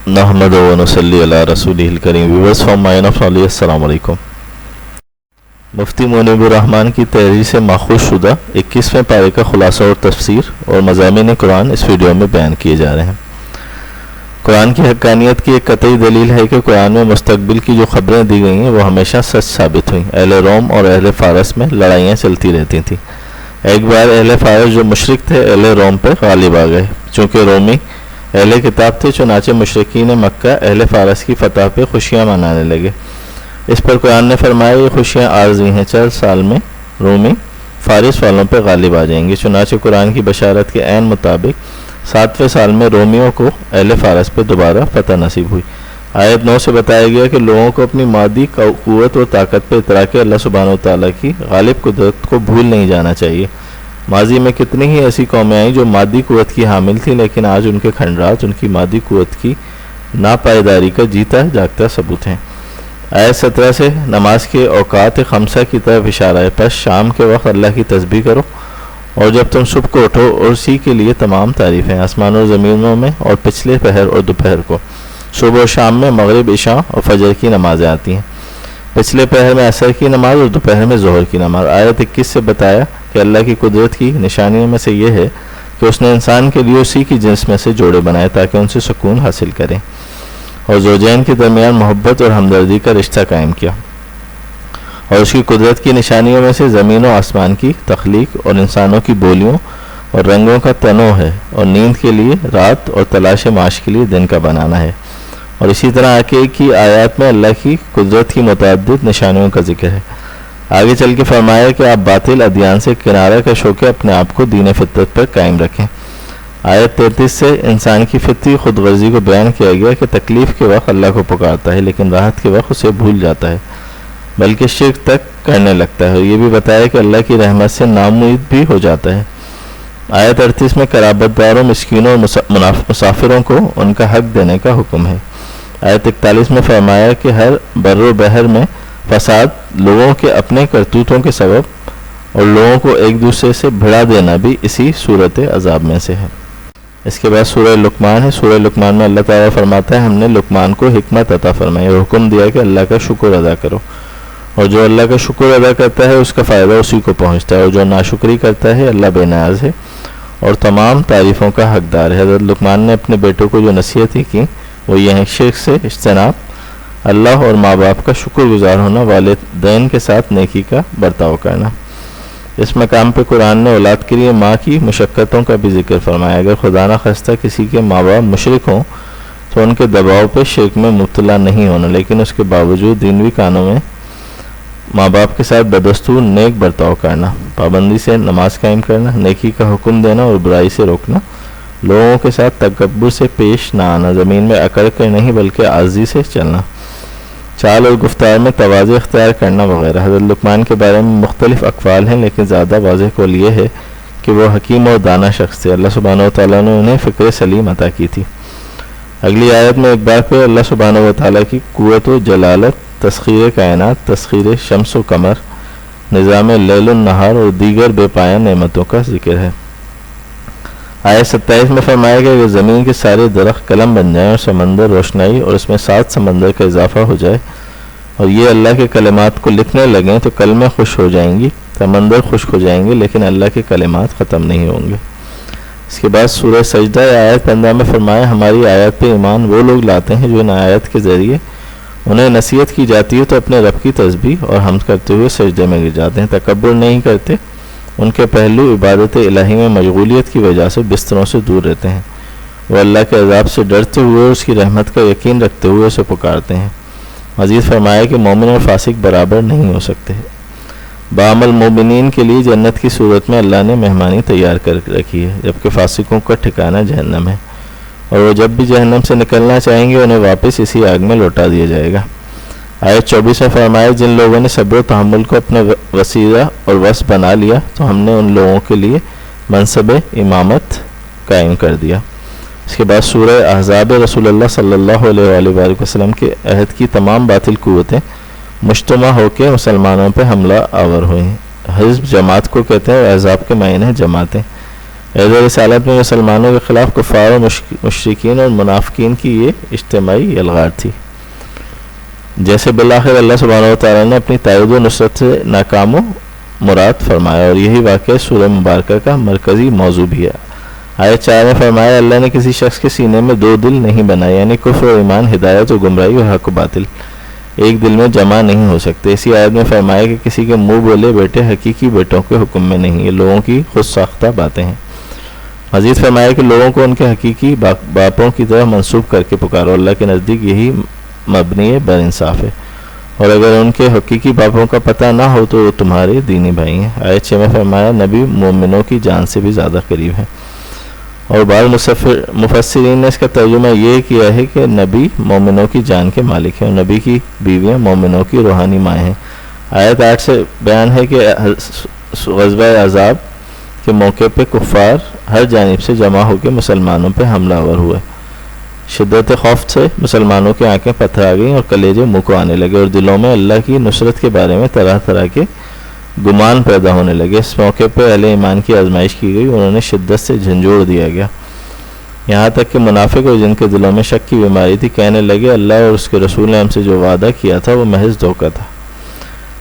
नहमदु व नसल्ली अला रसूलिहिल करीम। Viewers from mine of knowledge, अस्सलाम वालेकुम। मुफ्ती मुनीबुर रहमान की तहरीर से माखूज़ शुदा 21वें पारे का खुलासा और तफसीर और मज़ामीन कुरान इस वीडियो में बयान किए जा रहे हैं। कुरान की हक़ानियत की एक कतई दलील है कि कुरान में मुस्तक़बिल की जो ख़बरें दी गई हैं वो हमेशा सच साबित हुई। अहले रोम और अहले फ़ारस में लड़ाइयाँ चलती रहती थीं। एक बार अहले फ़ारस जो मुशरिक थे अहले रोम पर गालिब आ गए। चूँकि रोमी अहले किताब थे, चुनाचे मुशरिकीन मक्का अहले फ़ारस की फ़तह पे खुशियाँ मनाने लगे। इस पर कुरान ने फरमाया ये खुशियाँ आर्जी हैं, 4 साल में रोमी फ़ारिस वालों पर गालिब आ जाएंगे। चुनाचे कुरान की बशारत के ऐन मुताबिक 7वें साल में रोमियों को अहले फ़ारस पर दोबारा फ़तह नसीब हुई। आयत 9 से बताया गया कि लोगों को अपनी मादी क़ुव्वत और ताकत पर इतरा के अल्लाह सुब्हानहू व तआला की गालिब कुदरत को भूल नहीं जाना चाहिए। माजी में कितनी ही ऐसी कौमें आई जो मादी क़ुव्वत की हामिल थी, लेकिन आज उनके खंडरात उनकी मादी क़ुव्वत की नापायदारी का जीता जागता सबूत हैं। आयत 17 से नमाज के औकात खमसा की तरफ इशारा है। बस शाम के वक्त अल्लाह की तस्बीह करो और जब तुम सुबह को उठो, और उसी के लिए तमाम तारीफ़ें आसमानों और ज़मीनों में और पिछले पहर और दोपहर को। सुबह और शाम में मगरिब, इशा और फजर की नमाज़ें आती हैं। पिछले पहर में असर की नमाज और दोपहर में ज़ोहर की नमाज। आयत 21 से बताया कि अल्लाह की कुदरत की निशानियों में से यह है कि उसने इंसान के लिए उसी की जिन्स में से जोड़े बनाए ताकि उनसे सुकून हासिल करें, और ज़ौजैन के दरमियान मोहब्बत और हमदर्दी का रिश्ता कायम किया। और उसकी कुदरत की निशानियों में से ज़मीन और आसमान की तख्लीक और इंसानों की बोलियों और रंगों का तनो है, और नींद के लिए रात और तलाश माश के लिए दिन का बनाना है। और इसी तरह आगे की आयत में अल्लाह की कुदरत की मुतअद्दिद निशानियों का जिक्र है। आगे चल के फरमाया कि आप बातिल अदियान से किनारा कश होकर अपने आप को दीन फितरत पर कायम रखें। आयत 33 से इंसान की फितरी खुदगर्जी को बयान किया गया कि तकलीफ़ के वक्त अल्लाह को पुकारता है, लेकिन राहत के वक्त उसे भूल जाता है, बल्कि शिर्क तक करने लगता है। और ये भी बताया कि अल्लाह की रहमत से नाउम्मीद भी हो जाता है। आयत 38 में कराबतदारों, मिस्कीनों और मुसाफिरों को उनका हक देने का हुक्म है। आयत 41 में फरमाया कि हर बर्रो बहर में फसाद लोगों के अपने करतूतों के सबब और लोगों को एक दूसरे से भिड़ा देना भी इसी सूरत अजाब में से है। इसके बाद सूरह लुकमान है। सूरह लुकमान में अल्लाह ताला फरमाता है हमने लुकमान को हिकमत अता फरमाई और हुक्म दिया कि अल्लाह का शुक्र अदा करो, और जो अल्लाह का शुक्र अदा करता है उसका फ़ायदा उसी को पहुँचता है, और जो नाशुक्री करता है अल्लाह बेनाज है और तमाम तारीफ़ों का हकदार है। हज़रत लुकमान ने अपने बेटों को जो नसीहतें की वो ये है शिर्क से इज्तनाब, अल्लाह और माँ बाप का शुक्रगुजार होना, वालिदैन के साथ नेकी का बर्ताव करना। इस मकाम पर कुरान ने औलाद के लिए माँ की मुशक्क़तों का भी जिक्र फरमाया। अगर खुदा न ख़ास्ता किसी के माँ बाप मुशरिक हों तो उनके दबाव पर शिर्क में मुब्तला नहीं होना, लेकिन उसके बावजूद दीनवी कानों में माँ बाप के साथ बदस्तूर नेक बर्ताव करना, पाबंदी से नमाज कायम करना, नेकी का हुक्म देना और बुराई से रोकना, लोगों के साथ तकब्बुर से पेश ना आना, ज़मीन में अकड़ कर नहीं बल्कि आज़ी से चलना, चाल और गुफ्तार में तवाज़ु इख्तियार करना वगैरह। हज़रत लुकमान के बारे में मुख्तलिफ़ अक़वाल हैं, लेकिन ज़्यादा वाज़ेह कौल ये है कि वो हकीम और दाना शख्स थे। अल्लाह सुब्हानहू व तआला ने उन्हें फ़िक्र सलीम अता की थी। अगली आयत में एक बार फिर अल्लाह सुब्हानहू व तआला की क़ुव्वत व जलालत, तस्ख़ीर कायनात, तस्ख़ीर शम्स व कमर, निज़ाम लैल व नहार और दीगर बेपाया नेमतों का जिक्र है। आयत 27 में फरमाया गया कि ज़मीन के सारे दरख्त कलम बन जाएं और समंदर रोशनाई और उसमें 7 समंदर का इजाफा हो जाए, और ये अल्लाह के कलिमात को लिखने लगें तो कलमें खुश हो जाएंगी, समंदर खुश्क हो जाएंगे, लेकिन अल्लाह के कलिमात ख़त्म नहीं होंगे। इसके बाद सूरह सजदा आयत 15 में फरमाया हमारी आयत पे ईमान वो लोग लाते हैं जो इन आयत के ज़रिए उन्हें नसीहत की जाती है तो अपने रब की तस्बीह और हमद करते हुए सजदे में गिर जाते हैं, तकब्बुर नहीं करते। उनके पहलू इबादत इलाही में मशगूलियत की वजह से बिस्तरों से दूर रहते हैं। वो अल्लाह के अज़ाब से डरते हुए और उसकी रहमत का यकीन रखते हुए उसे पुकारते हैं। मज़ीद फरमाया कि मोमिन और फासिक बराबर नहीं हो सकते। बाअमल मोमिनीन के लिए जन्नत की सूरत में अल्लाह ने मेहमानी तैयार कर रखी है, जबकि फासिकों का ठिकाना जहन्नम है, और वो जब भी जहन्नम से निकलना चाहेंगे उन्हें वापस इसी आग में लौटा दिया जाएगा। आयत 24 में फरमाया जिन लोगों ने सब्र तहम्मुल को अपना वसीला और वस बना लिया तो हमने उन लोगों के लिए मनसब इमामत कायम कर दिया। इसके बाद सूरह अहज़ाब रसूलुल्लाह सल्लल्लाहु अलैहि वसल्लम के अहद की तमाम बातिल क़ुव्वतें मुज्तमा होकर मुसलमानों पर हमला आवर हुई। हिज़्ब जमात को कहते हैं और अहज़ाब के मायने हैं जमातें। عہد رسالت میں مسلمانوں کے خلاف کفار و مشرکین اور منافقین کی یہ اجتماعی یلغار تھی، جیسے بالآخر اللہ سبحانہ و تعالیٰ نے اپنی تائید و نصرت سے ناکام و مراد فرمایا، اور یہی واقعہ سورہ مبارکہ کا مرکزی موضوع بھی ہے۔ آیت 4 میں فرمایا اللہ نے کسی شخص کے سینے میں دو دل نہیں بنائے، یعنی کفر و ایمان، ہدایت و گمراہی اور حق و باطل ایک دل میں جمع نہیں ہو سکتے۔ اسی آیت میں فرمایا کہ کسی کے منہ بولے بیٹے حقیقی بیٹوں کے حکم میں نہیں، یہ لوگوں کی خود ساختہ باتیں ہیں۔ مزید فرمایا کہ لوگوں کو ان کے حقیقی باپوں کی طرح منسوب کر کے پکارو، اللہ کے نزدیک یہی مبنی بر انصاف ہے، اور اگر ان کے حقیقی باپوں کا پتہ نہ ہو تو وہ تمہارے دینی بھائی ہیں۔ آیت 6 میں فرمایا نبی مومنوں کی جان سے بھی زیادہ قریب ہیں، اور بعض مفسرین نے اس کا ترجمہ یہ کیا ہے کہ نبی مومنوں کی جان کے مالک ہیں اور نبی کی بیویاں مومنوں کی روحانی مائیں ہیں۔ آیت 8 سے بیان ہے کہ غزوہ احزاب کے موقع پہ کفار ہر جانب سے جمع ہو کے مسلمانوں پہ حملہ آور ہوئے۔ شدت خوف سے مسلمانوں کی آنکھیں پتھرا گئیں اور کلیجے منہ کو آنے لگے، اور دلوں میں اللہ کی نصرت کے بارے میں طرح طرح کے گمان پیدا ہونے لگے۔ اس موقع پہ اہل ایمان کی آزمائش کی گئی، انہوں نے شدت سے جھنجھوڑ دیا گیا، یہاں تک کہ منافق اور جن کے دلوں میں شک کی بیماری تھی کہنے لگے اللہ اور اس کے رسول نے ہم سے جو وعدہ کیا تھا وہ محض دھوکہ تھا۔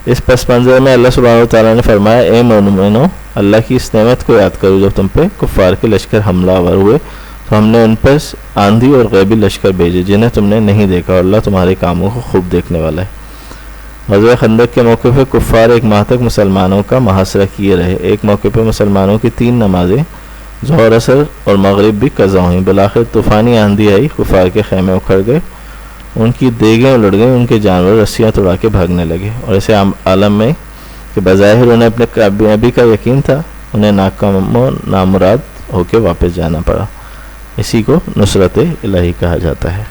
اس پس منظر میں اللہ سبحانہ و تعالیٰ نے فرمایا اے مومنو اللہ کی اس نعمت کو یاد کرو، جب تم پہ کفار کے لشکر حملہ آور ہوئے تو ہم نے ان پر آندھی اور غیبی لشکر بھیجے جنہیں تم نے نہیں دیکھا، اور اللہ تمہارے کاموں کو خوب دیکھنے والا ہے۔ غزوہ خندق کے موقع پہ کفار ایک ماہ تک مسلمانوں کا محاصرہ کیے رہے۔ ایک موقع پہ مسلمانوں کی 3 نمازیں ظہر عصر اور مغرب بھی قضا ہوئیں۔ بالآخر طوفانی آندھی آئی، کفار کے خیمے اکھڑ گئے، ان کی دیگیں الٹ گئیں، ان کے جانور رسیاں توڑا کے بھاگنے لگے، اور ایسے عالم میں کہ بظاہر انہیں اپنے کامیابی کا یقین تھا، انہیں ناکام و نامراد ہو کے واپس جانا پڑا۔ اسی کو نصرت الہی کہا جاتا ہے۔